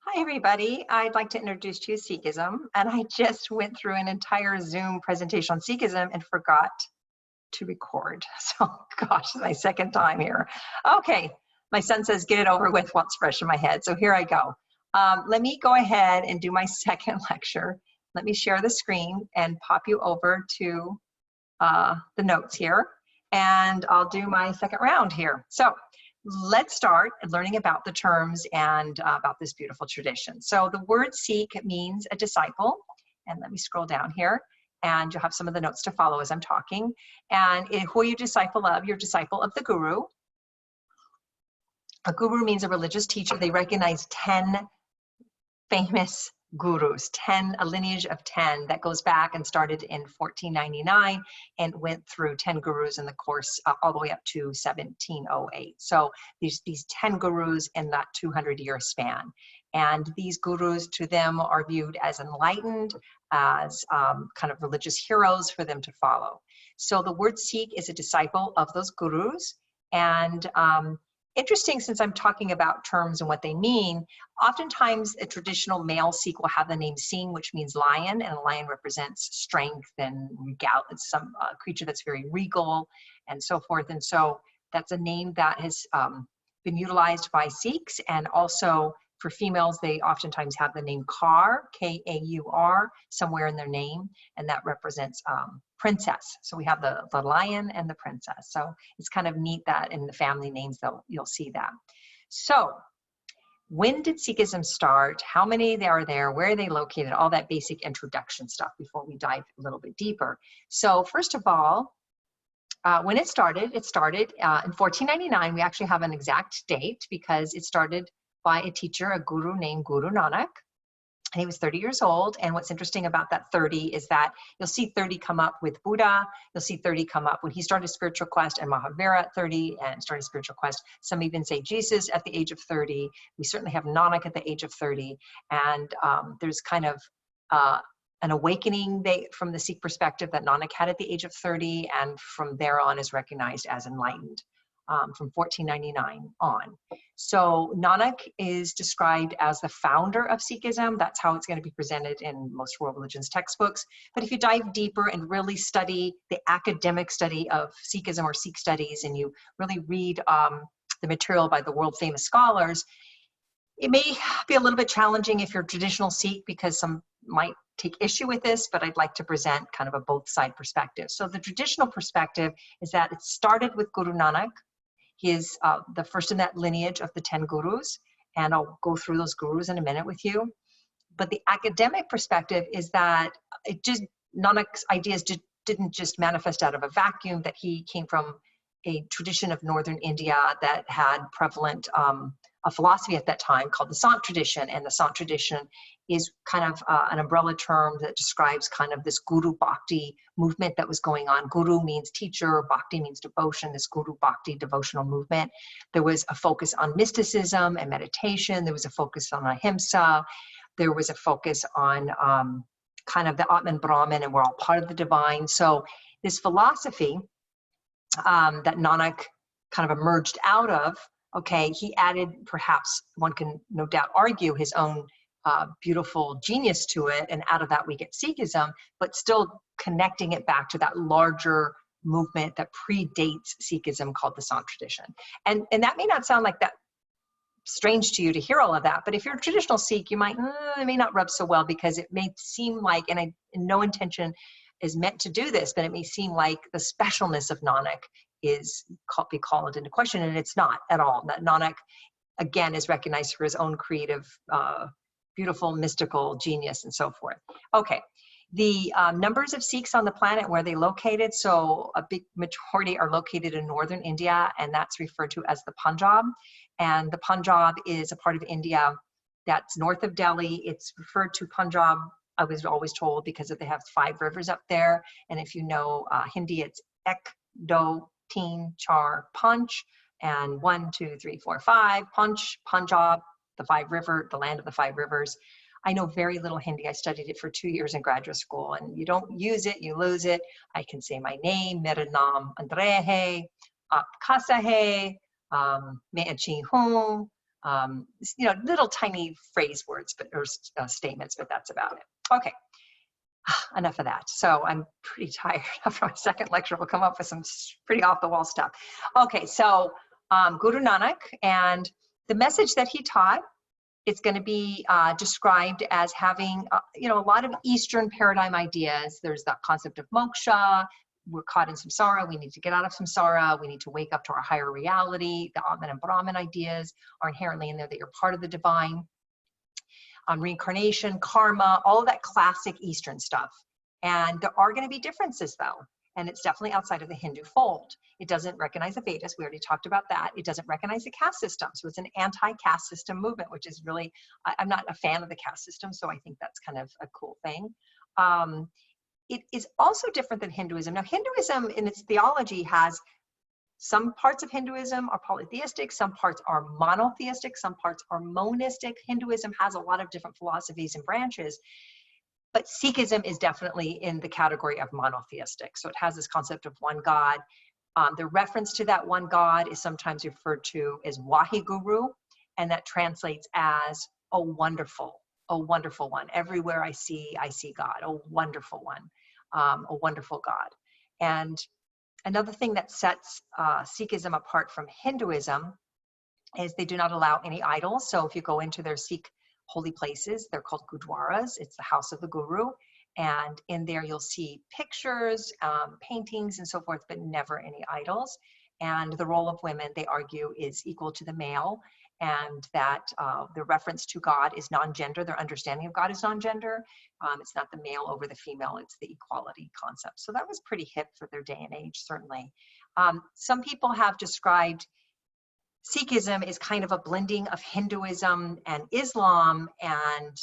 Hi, everybody. I'd like to introduce you to Sikhism. And I just went through an entire Zoom presentation on Sikhism and forgot to record. So, gosh, my second time here. Okay, my son says, get it over with while it's fresh in my head. So here I go. Let me go ahead and do my second lecture. Let me share the screen and pop you over to the notes here. And I'll do my second round here. So let's start learning about the terms and about this beautiful tradition. So the word Sikh means a disciple. And let me scroll down here. And you'll have some of the notes to follow as I'm talking. And who are you disciple of? You're disciple of the guru. A guru means a religious teacher. They recognize 10 famous gurus, a lineage of 10 that goes back and started in 1499 and went through 10 gurus in the course all the way up to 1708. So these 10 gurus in that 200-year span. And these gurus to them are viewed as enlightened, as kind of religious heroes for them to follow. So the word Sikh is a disciple of those gurus. And interesting, since I'm talking about terms and what they mean, oftentimes a traditional male Sikh will have the name Singh, which means lion, and a lion represents strength and it's some creature that's very regal and so forth. And so that's a name that has been utilized by Sikhs. And also for females, they oftentimes have the name Kaur, K-A-U-R, somewhere in their name, and that represents princess. So we have the lion and the princess. So it's kind of neat that in the family names, you'll see that. So when did Sikhism start? How many there are there? Where are they located? All that basic introduction stuff before we dive a little bit deeper. So first of all, when it started in 1499. We actually have an exact date because it started by a teacher, a guru named Guru Nanak. And he was 30 years old. And what's interesting about that 30 is that you'll see 30 come up with Buddha. You'll see 30 come up when he started spiritual quest, and Mahavira at 30 and started spiritual quest. Some even say Jesus at the age of 30. We certainly have Nanak at the age of 30. And there's kind of an awakening from the Sikh perspective that Nanak had at the age of 30, and from there on is recognized as enlightened. From 1499 on. So Nanak is described as the founder of Sikhism. That's how it's going to be presented in most world religions textbooks. But if you dive deeper and really study the academic study of Sikhism or Sikh studies, and you really read the material by the world famous scholars, it may be a little bit challenging if you're a traditional Sikh, because some might take issue with this, but I'd like to present kind of a both side perspective. So the traditional perspective is that it started with Guru Nanak. He is the first in that lineage of the 10 gurus, and I'll go through those gurus in a minute with you. But the academic perspective is that Nanak's ideas didn't just manifest out of a vacuum, that he came from a tradition of northern India that had prevalent a philosophy at that time called the Sant tradition. And the Sant tradition is kind of an umbrella term that describes kind of this Guru Bhakti movement that was going on. Guru means teacher, Bhakti means devotion, this Guru Bhakti devotional movement. There was a focus on mysticism and meditation. There was a focus on ahimsa. There was a focus on kind of the Atman Brahman, and we're all part of the divine. So this philosophy that Nanak kind of emerged out of, okay, he added, perhaps one can no doubt argue, his own beautiful genius to it, and out of that we get Sikhism, but still connecting it back to that larger movement that predates Sikhism called the Sant tradition. And that may not sound like that strange to you to hear all of that, but if you're a traditional Sikh, you might, it may not rub so well, because it may seem like, and no intention is meant to do this, but it may seem like the specialness of Nanak be called into question, and it's not at all. That Nanak, again, is recognized for his own creative, beautiful, mystical genius and so forth. Okay, the numbers of Sikhs on the planet, where they located, so a big majority are located in northern India, and that's referred to as the Punjab. And the Punjab is a part of India that's north of Delhi. It's referred to Punjab, I was always told, because they have 5 rivers up there. And if you know Hindi, it's Ek, Do, Teen, Char, Punch, and 1, 2, 3, 4, 5, Punch, Punjab, the land of the 5 rivers. I know very little Hindi. I studied it for 2 years in graduate school, and you don't use it, you lose it. I can say my name, Mera naam Andre hai, Aap kasa hai, main achhi hoon, little tiny phrase words, or statements, but that's about it. Okay, enough of that. So I'm pretty tired. After my second lecture, we'll come up with some pretty off the wall stuff. Okay, so Guru Nanak, and the message that he taught, it's going to be described as having, a lot of Eastern paradigm ideas. There's that concept of moksha. We're caught in samsara. We need to get out of samsara. We need to wake up to our higher reality. The Atman and Brahman ideas are inherently in there, that you're part of the divine. Reincarnation, karma, all of that classic Eastern stuff. And there are going to be differences, though. And it's definitely outside of the Hindu fold. It doesn't recognize the Vedas. We already talked about that. It doesn't recognize the caste system. So it's an anti-caste system movement, which is really, I'm not a fan of the caste system, so I think that's kind of a cool thing. It is also different than Hinduism. Now, Hinduism in its theology has some parts of Hinduism are polytheistic, some parts are monotheistic, some parts are monistic. Hinduism has a lot of different philosophies and branches. But Sikhism is definitely in the category of monotheistic. So it has this concept of one God. The reference to that one God is sometimes referred to as Waheguru, and that translates as a wonderful one. Everywhere I see God, a wonderful one, a wonderful God. And another thing that sets Sikhism apart from Hinduism is they do not allow any idols. So if you go into their Sikh holy places, they're called gurdwaras. It's the house of the guru. And in there you'll see pictures, paintings and so forth, but never any idols. And the role of women, they argue, is equal to the male, and that the reference to God is non-gender. Their understanding of God is non-gender. It's not the male over the female, it's the equality concept. So that was pretty hip for their day and age, certainly. Some people have described Sikhism is kind of a blending of Hinduism and Islam, and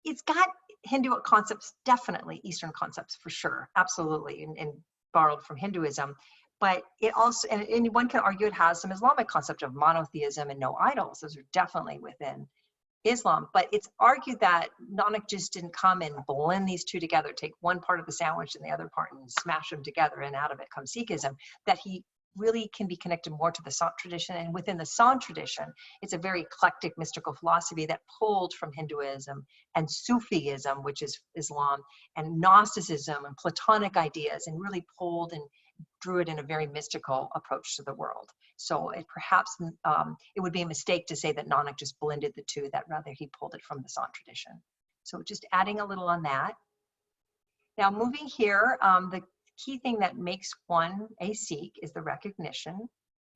it's got Hindu concepts, definitely Eastern concepts for sure, absolutely, and borrowed from Hinduism. But it also, and one can argue it has some Islamic concept of monotheism and no idols. Those are definitely within Islam. But it's argued that Nanak just didn't come and blend these two together, take one part of the sandwich and the other part and smash them together, and out of it comes Sikhism, that he really can be connected more to the Sant tradition. And within the Sant tradition, it's a very eclectic mystical philosophy that pulled from Hinduism and Sufism, which is Islam, and Gnosticism and Platonic ideas, and really pulled and drew it in a very mystical approach to the world. So it perhaps it would be a mistake to say that Nanak just blended the two, that rather he pulled it from the Sant tradition. So just adding a little on that. Now moving here, the key thing that makes one a Sikh is the recognition,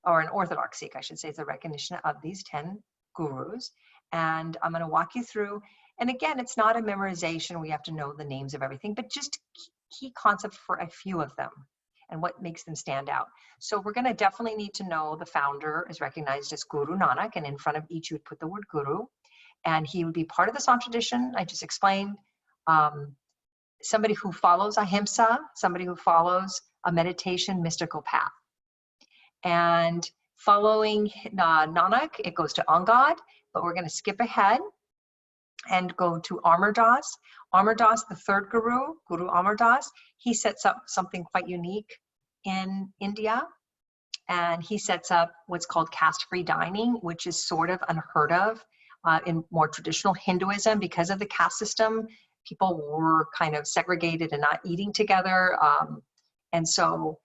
or an Orthodox Sikh, I should say, is the recognition of these 10 gurus. And I'm going to walk you through, and again, it's not a memorization, we have to know the names of everything, but just key concepts for a few of them and what makes them stand out. So we're going to definitely need to know the founder is recognized as Guru Nanak, and in front of each you would put the word Guru, and he would be part of the Sant tradition I just explained. Somebody who follows ahimsa, somebody who follows a meditation mystical path. And following Nanak, it goes to Angad, but we're going to skip ahead and go to Amar Das. Amar Das, the third guru, Guru Amar Das, he sets up something quite unique in India. And he sets up what's called caste-free dining, which is sort of unheard of in more traditional Hinduism because of the caste system. People were kind of segregated and not eating together. And so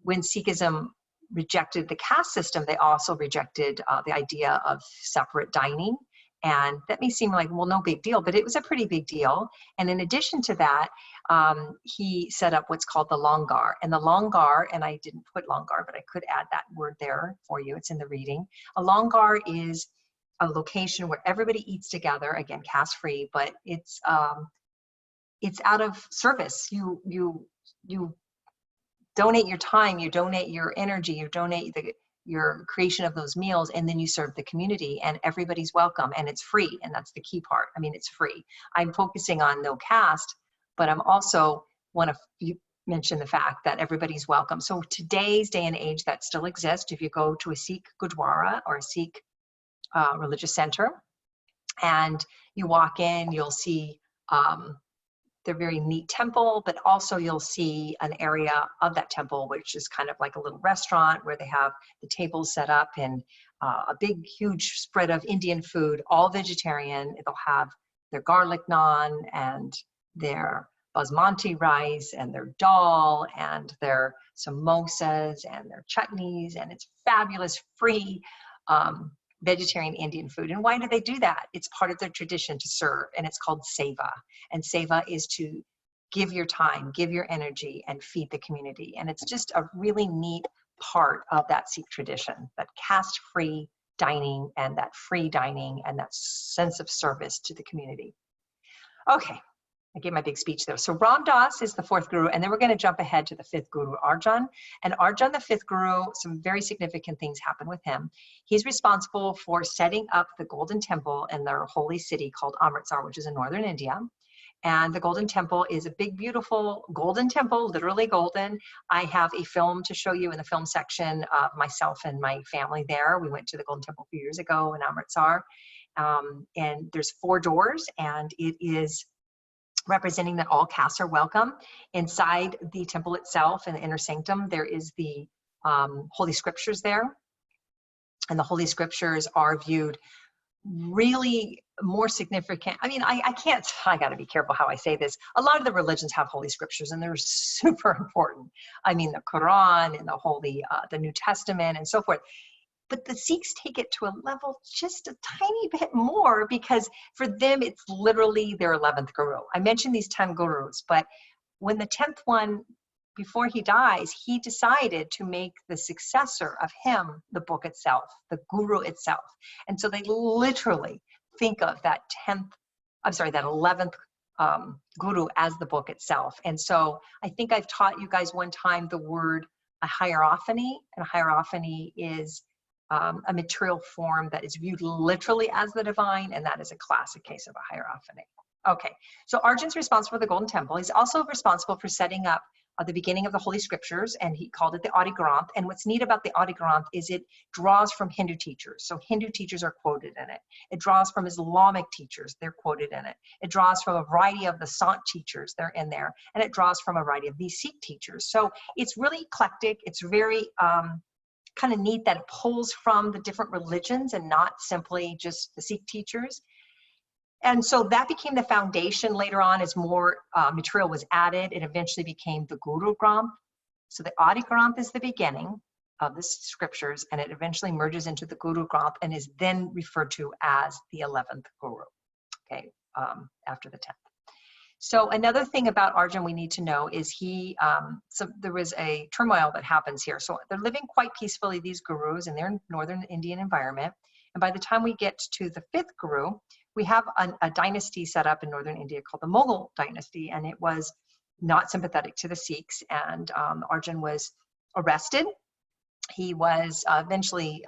when Sikhism rejected the caste system, they also rejected the idea of separate dining. And that may seem like, well, no big deal, but it was a pretty big deal. And in addition to that, he set up what's called the Langar. And the Langar, and I didn't put Langar, but I could add that word there for you. It's in the reading. A Langar is a location where everybody eats together, again, caste-free, but it's out of service. You donate your time, you donate your energy, you donate your creation of those meals, and then you serve the community, and everybody's welcome, and it's free, and that's the key part. I mean, it's free. I'm focusing on no caste, but I'm also want to mention the fact that everybody's welcome. So today's day and age, that still exists. If you go to a Sikh Gurdwara or a Sikh religious center, and you walk in, you'll see they're very neat temple, but also you'll see an area of that temple, which is kind of like a little restaurant where they have the tables set up and a big, huge spread of Indian food, all vegetarian. They'll have their garlic naan and their basmati rice and their dal and their samosas and their chutneys, and it's fabulous, free vegetarian Indian food. And why do they do that? It's part of their tradition to serve, and it's called seva. And seva is to give your time, give your energy, and feed the community. And it's just a really neat part of that Sikh tradition, that caste-free dining and that free dining and that sense of service to the community. Okay, I gave my big speech there. So Ram Das is the fourth guru, and then we're going to jump ahead to the fifth guru, Arjan. And Arjan, the fifth guru, some very significant things happen with him. He's responsible for setting up the Golden Temple in their holy city called Amritsar, which is in northern India. And the Golden Temple is a big, beautiful golden temple, literally golden. I have a film to show you in the film section of myself and my family there. We went to the Golden Temple a few years ago in Amritsar. And there's 4 doors, and it is representing that all castes are welcome. Inside the temple itself, in the inner sanctum, there is the Holy Scriptures there. And the Holy Scriptures are viewed really more significant. I mean, I gotta be careful how I say this. A lot of the religions have Holy Scriptures, and they're super important. I mean, the Quran and the New Testament and so forth. But the Sikhs take it to a level just a tiny bit more, because for them, it's literally their 11th guru. I mentioned these 10 gurus, but when the 10th one, before he dies, he decided to make the successor of him the book itself, the guru itself. And so they literally think of that 11th guru as the book itself. And so I think I've taught you guys one time the word a hierophany, and a hierophany is a material form that is viewed literally as the divine, and that is a classic case of a hierophany. Okay, so Arjan's responsible for the Golden Temple. He's also responsible for setting up the beginning of the Holy Scriptures, and he called it the Adi Granth. And what's neat about the Adi Granth is it draws from Hindu teachers. So Hindu teachers are quoted in it. It draws from Islamic teachers. They're quoted in it. It draws from a variety of the Sant teachers. They're in there. And it draws from a variety of these Sikh teachers. So it's really eclectic. It's very kind of neat that it pulls from the different religions and not simply just the Sikh teachers. And so that became the foundation later on as more material was added. It eventually became the Guru Granth. So the Adi Granth is the beginning of the scriptures, and it eventually merges into the Guru Granth and is then referred to as the 11th Guru, okay, after the 10th. So another thing about Arjan we need to know is so there was a turmoil that happens here. So they're living quite peacefully, these gurus, in their northern Indian environment. And by the time we get to the 5th guru, we have a dynasty set up in northern India called the Mughal dynasty, and it was not sympathetic to the Sikhs. And Arjan was arrested. He was eventually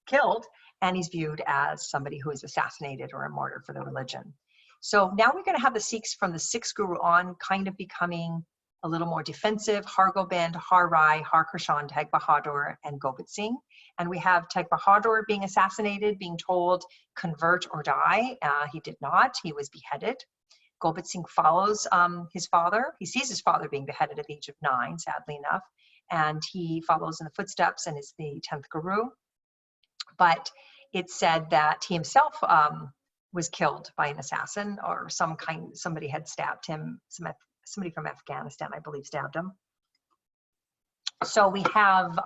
killed, and he's viewed as somebody who is assassinated or a martyr for the religion. So now we're going to have the Sikhs from the 6th guru on kind of becoming a little more defensive. Har Gobind, Har Rai, Har Krishan, Teg Bahadur, and Gobind Singh. And we have Teg Bahadur being assassinated, being told, convert or die. He did not. He was beheaded. Gobind Singh follows his father. He sees his father being beheaded at the age of 9, sadly enough. And he follows in the footsteps and is the 10th guru. But it's said that he himself was killed by an assassin, or somebody had stabbed him. Somebody from Afghanistan, I believe, stabbed him. So we have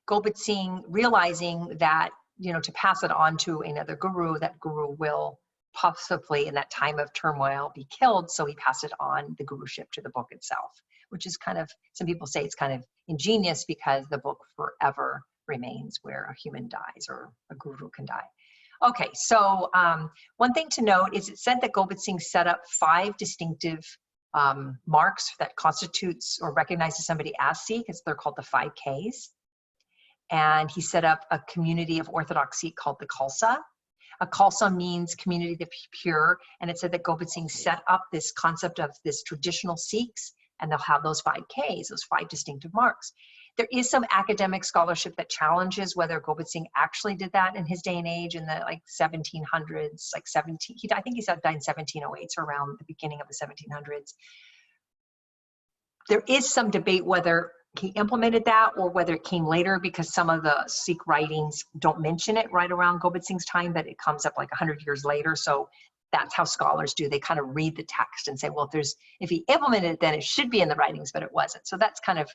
Gobind Singh realizing that, to pass it on to another guru, that guru will possibly in that time of turmoil be killed. So he passed it on, the guruship, to the book itself, which is kind of, some people say it's kind of ingenious because the book forever remains where a human dies or a guru can die. Okay, so one thing to note is it said that Gobind Singh set up 5 distinctive marks that constitutes or recognizes somebody as Sikh. They're called the 5 Ks. And he set up a community of Orthodox Sikh called the Khalsa. A Khalsa means community of the pure. And it said that Gobind Singh set up this concept of this traditional Sikhs, and they'll have those 5 Ks, those 5 distinctive marks. There is some academic scholarship that challenges whether Gobind Singh actually did that in his day and age in the like 1700s, like 17, I think he died in 1708, so around the beginning of the 1700s. There is some debate whether he implemented that or whether it came later, because some of the Sikh writings don't mention it right around Gobind Singh's time, but it comes up like 100 years later. So that's how scholars do. They kind of read the text and say, well, if he implemented it, then it should be in the writings, but it wasn't. So that's kind of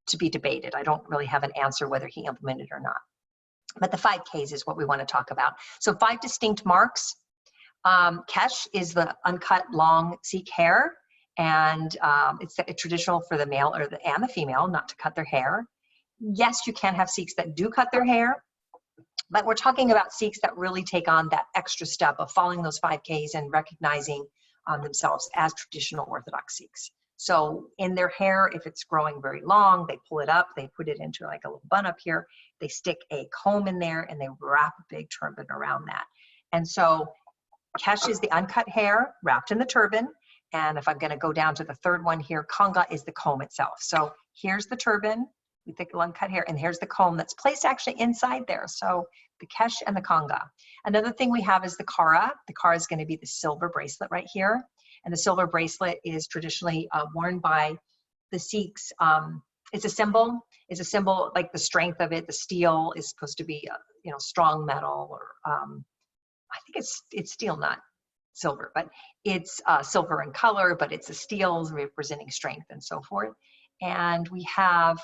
to be debated. I don't really have an answer whether he implemented it or not. But the 5 Ks is what we want to talk about. So 5 distinct marks. Kesh is the uncut long Sikh hair. And it's traditional for the male and the female not to cut their hair. Yes, you can have Sikhs that do cut their hair, but we're talking about Sikhs that really take on that extra step of following those 5 Ks and recognizing themselves as traditional Orthodox Sikhs. So in their hair, if it's growing very long, they pull it up, they put it into like a little bun up here, they stick a comb in there, and they wrap a big turban around that. And so Kesh is the uncut hair wrapped in the turban. And if I'm going to go down to the third one here, Kanga is the comb itself. So here's the turban with the uncut hair, and here's the comb that's placed actually inside there. So the Kesh and the Kanga. Another thing we have is the Kara. The Kara is going to be the silver bracelet right here. And the silver bracelet is traditionally worn by the Sikhs. It's a symbol like the strength of it. The steel is supposed to be, strong metal, or I think it's steel, not silver, but it's silver in color, but it's a steel representing strength and so forth. And we have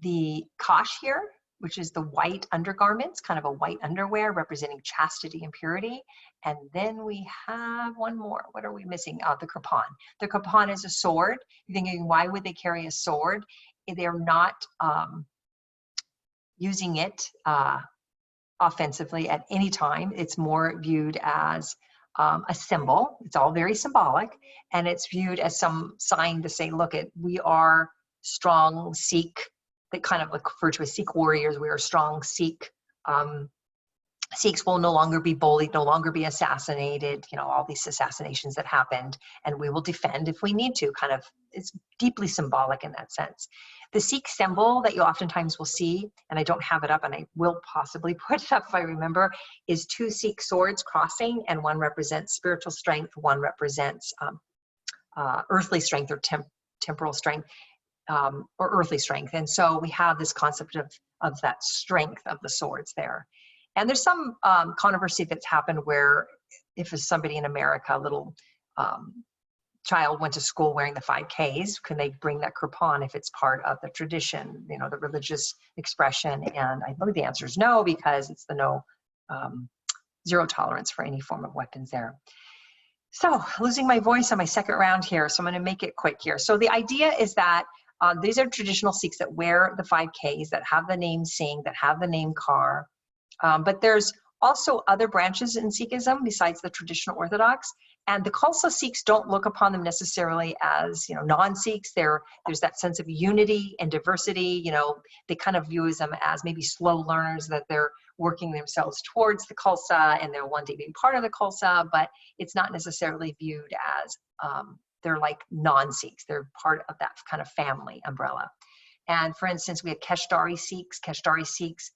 the Kash here, which is the white undergarments, kind of a white underwear representing chastity and purity. And then we have one more. What are we missing? The Kirpan. The Kirpan is a sword. You're thinking, why would they carry a sword? They're not using it offensively at any time. It's more viewed as a symbol. It's all very symbolic, and it's viewed as some sign to say, look, we are strong Sikh. They kind of refer to as Sikh warriors. We are strong Sikh. Sikhs will no longer be bullied, no longer be assassinated, all these assassinations that happened, and we will defend if we need to. Kind of, it's deeply symbolic in that sense. The Sikh symbol that you oftentimes will see, and I don't have it up, and I will possibly put it up if I remember, is 2 Sikh swords crossing, and one represents spiritual strength, one represents earthly strength or temporal strength, or earthly strength. And so we have this concept of that strength of the swords there. And there's some controversy that's happened where if somebody in America, a little child went to school wearing the 5 Ks, can they bring that kirpan if it's part of the tradition, the religious expression? And I believe the answer is no, because it's the zero tolerance for any form of weapons there. So losing my voice on my second round here, so I'm going to make it quick here. So the idea is that these are traditional Sikhs that wear the 5 Ks, that have the name Singh, that have the name Kaur. But there's also other branches in Sikhism besides the traditional Orthodox. And the Khalsa Sikhs don't look upon them necessarily as, non-Sikhs. There's that sense of unity and diversity. They kind of view them as maybe slow learners, that they're working themselves towards the Khalsa and they're wanting to be part of the Khalsa, but it's not necessarily viewed as they're like non-Sikhs. They're part of that kind of family umbrella. And for instance, we have Keshdari Sikhs. Keshdari Sikhs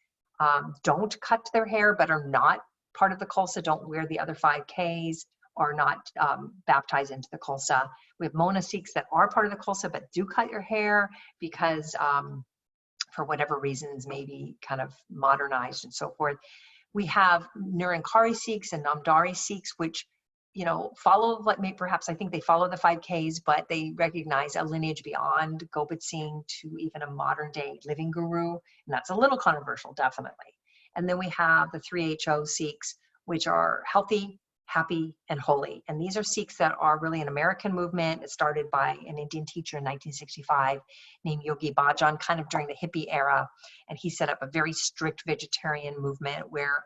don't cut their hair, but are not part of the Khalsa, don't wear the other 5 Ks, are not baptized into the Khalsa. We have Mona Sikhs that are part of the Khalsa, but do cut your hair because for whatever reasons, maybe kind of modernized and so forth. We have Nirankari Sikhs and Namdari Sikhs, which follow, perhaps I think they follow the 5 Ks, but they recognize a lineage beyond Gobind Singh to even a modern day living guru. And that's a little controversial, definitely. And then we have the 3HO Sikhs, which are healthy, happy, and holy. And these are Sikhs that are really an American movement. It started by an Indian teacher in 1965 named Yogi Bhajan, kind of during the hippie era. And he set up a very strict vegetarian movement where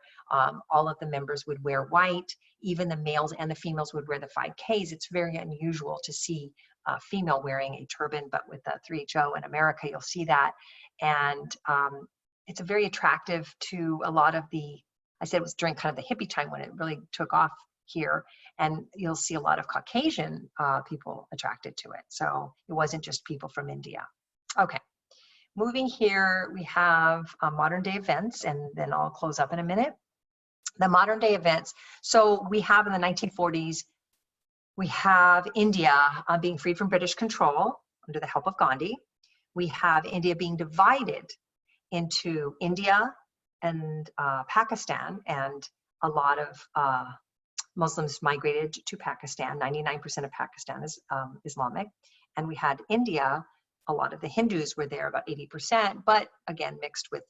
all of the members would wear white. Even the males and the females would wear the 5 Ks. It's very unusual to see a female wearing a turban, but with the 3HO in America, you'll see that. And it's very attractive to a lot of I said it was during kind of the hippie time when it really took off here, and you'll see a lot of Caucasian people attracted to it. So it wasn't just people from India. Okay. moving here, we have modern day events, and then I'll close up in a minute. The modern day events. So we have in the 1940s, we have India being freed from British control under the help of Gandhi. We have India being divided into India and Pakistan, and a lot of Muslims migrated to Pakistan. 99% of Pakistan is Islamic. And we had India, a lot of the Hindus were there, about 80%, but again, mixed with,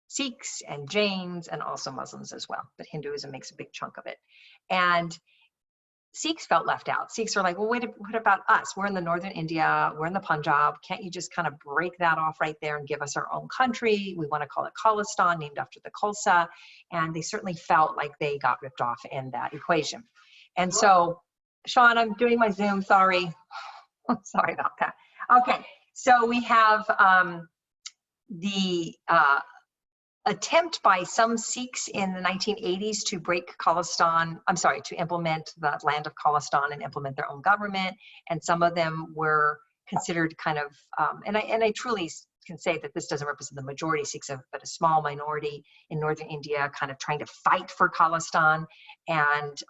Sikhs and Jains and also Muslims as well. But Hinduism makes a big chunk of it. And Sikhs felt left out. Sikhs are like, well, what about us? We're in the northern India, we're in the Punjab. Can't you just kind of break that off right there and give us our own country? We want to call it Khalistan, named after the Khalsa. And they certainly felt like they got ripped off in that equation. And so, Sean, I'm doing my Zoom, sorry. Sorry about that. Okay, so we have the attempt by some Sikhs in the 1980s to break Khalistan, to implement the land of Khalistan and implement their own government. And some of them were considered kind of, and I truly can say that this doesn't represent the majority of Sikhs, but a small minority in northern India kind of trying to fight for Khalistan. And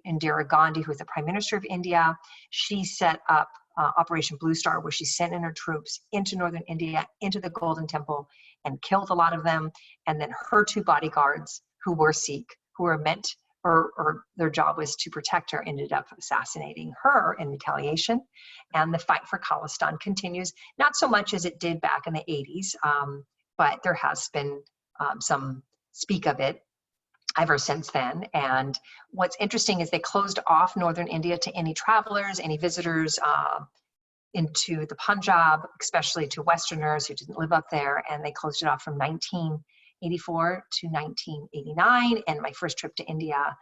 Indira Gandhi, who was the Prime Minister of India, she set up Operation Blue Star, where she sent in her troops into northern India, into the Golden Temple, and killed a lot of them. And then her two bodyguards, who were Sikh, who were meant, or their job was to protect her, ended up assassinating her in retaliation. And the fight for Khalistan continues, not so much as it did back in the 80s, but there has been some speak of it ever since then. And what's interesting is they closed off northern India to any travelers, any visitors into the Punjab, especially to Westerners who didn't live up there. And they closed it off from 1984 to 1989. And my first trip to India,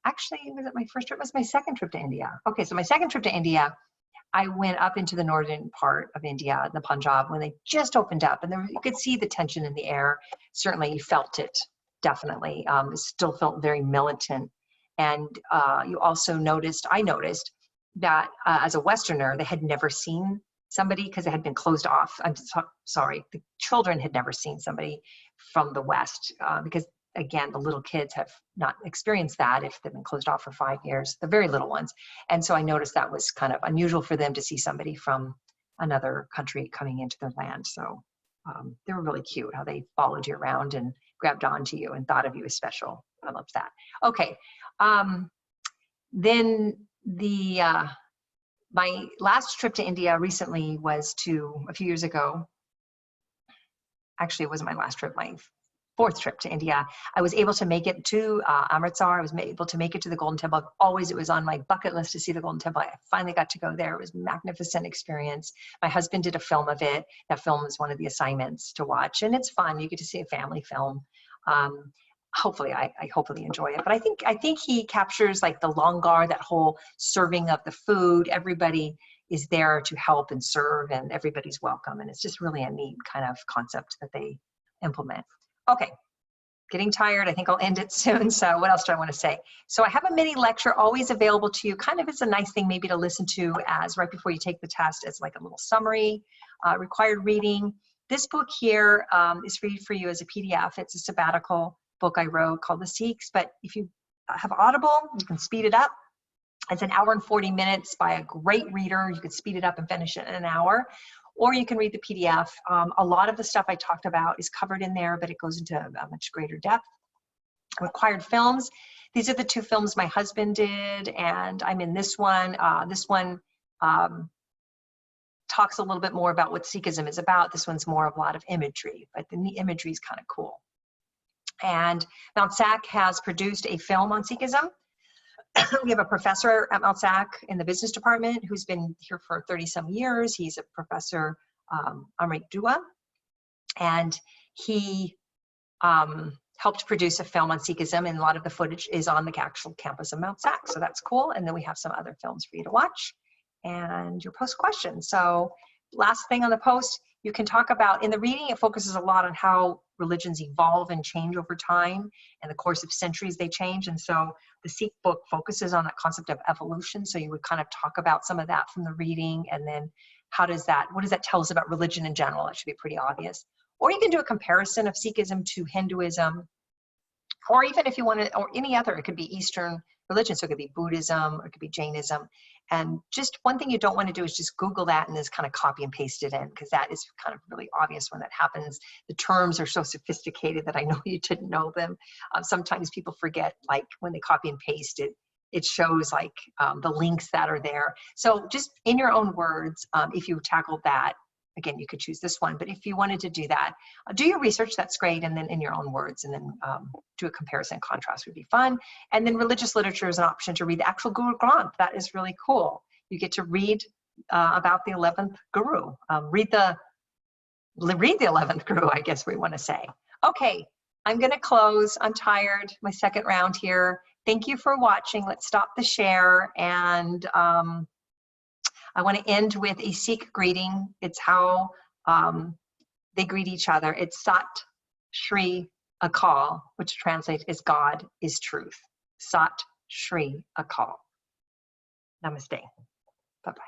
actually, was it my first trip? It was my second trip to India. Okay, so my second trip to India, I went up into the northern part of India, the Punjab, when they just opened up. And there, you could see the tension in the air. Certainly you felt it. Definitely. It still felt very militant. And you also noticed, I noticed that as a Westerner, they had never seen somebody, because it had been closed off. I'm sorry, the children had never seen somebody from the West, because again, the little kids have not experienced that if they've been closed off for 5 years, the very little ones. And so I noticed that was kind of unusual for them to see somebody from another country coming into their land. So they were really cute how they followed you around and grabbed onto you and thought of you as special. I loved that. Okay. Then my last trip to India recently was a few years ago. Actually, it wasn't my last trip, my fourth trip to India. I was able to make it to Amritsar. I was able to make it to the Golden Temple. It was on my bucket list to see the Golden Temple. I finally got to go there. It was a magnificent experience. My husband did a film of it. That film is one of the assignments to watch, and it's fun. You get to see a family film. Hopefully, I hopefully enjoy it. But I think he captures like the langar, that whole serving of the food. Everybody is there to help and serve, and everybody's welcome. And it's just really a neat kind of concept that they implement. Okay, getting tired. I think I'll end it soon. So what else do I want to say? So I have a mini lecture always available to you. Kind of it's a nice thing maybe to listen to as right before you take the test as like a little summary, required reading. This book here is free for you as a PDF. It's a sabbatical book I wrote called The Sikhs. But if you have Audible, you can speed it up. It's an hour and 40 minutes by a great reader. You could speed it up and finish it in an hour. Or you can read the PDF. A lot of the stuff I talked about is covered in there, but it goes into a much greater depth. Required films. These are the two films my husband did, and I'm in this one. This one talks a little bit more about what Sikhism is about. This one's more of a lot of imagery, but the imagery is kind of cool. And Mount SAC has produced a film on Sikhism. We have a professor at Mount SAC in the business department who's been here for 30-some years. He's a professor, Amrit Dua, and he helped produce a film on Sikhism, and a lot of the footage is on the actual campus of Mount SAC, so that's cool. And then we have some other films for you to watch, and your post questions. So last thing on the post, you can talk about, in the reading, it focuses a lot on how religions evolve and change over time. In the course of centuries, they change. And so the Sikh book focuses on that concept of evolution. So you would kind of talk about some of that from the reading, and then what does that tell us about religion in general? It should be pretty obvious. Or you can do a comparison of Sikhism to Hinduism, or even if you want to, or any other, it could be Eastern religion. So it could be Buddhism, or it could be Jainism. And just one thing you don't want to do is just Google that and just kind of copy and paste it in, because that is kind of really obvious when that happens. The terms are so sophisticated that I know you didn't know them. Sometimes people forget, like when they copy and paste it, it shows like the links that are there. So just in your own words, if you tackled that, again, you could choose this one, but if you wanted to do that, do your research, that's great, and then in your own words, and then do a comparison contrast would be fun. And then religious literature is an option to read the actual Guru Granth. That is really cool. You get to read about the 11th Guru. Read the 11th Guru, I guess we want to say. Okay, I'm gonna close. I'm tired, my second round here. Thank you for watching. Let's stop the share, and I want to end with a Sikh greeting. It's how they greet each other. It's Sat Shri Akal, which translates as God is truth. Sat Shri Akal. Namaste. Bye-bye.